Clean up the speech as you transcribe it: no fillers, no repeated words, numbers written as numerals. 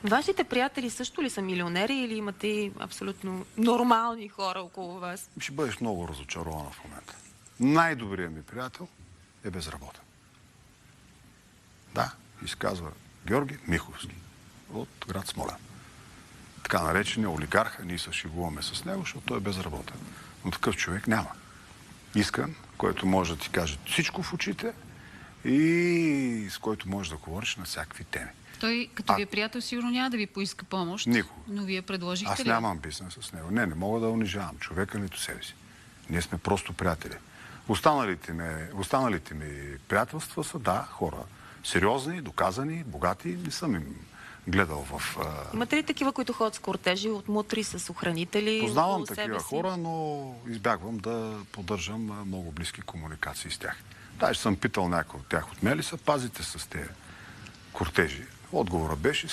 Вашите приятели също ли са милионери или имате и абсолютно нормални хора около вас? Ще бъдеш много разочарована в момента. Най-добрият ми приятел е безработен. Да, изказва Георги Миховски от град Смолян. Така наречения олигарх, ние се шегуваме с него, защото той е безработен. Но такъв човек няма. Искрен, който може да ти каже всичко в очите и с който можеш да говориш на всякакви теми. Той, като ви е приятел, сигурно няма да ви поиска помощ. Никога. Но вие предложихте Аз ли? нямам бизнес с него. Не мога да унижавам човека, нито себе си. Ние сме просто приятели. Останалите ми приятелства са, да, хора сериозни, доказани, богати. Не съм им гледал в... Имате ли такива, които ходят с кортежи от мутри, с охранители? Познавам около себе такива си? хора, но избягвам да поддържам много близки комуникации с тях. Даже съм питал някой от тях: отмели са, пазите с тези кортежи. Отговорът беше: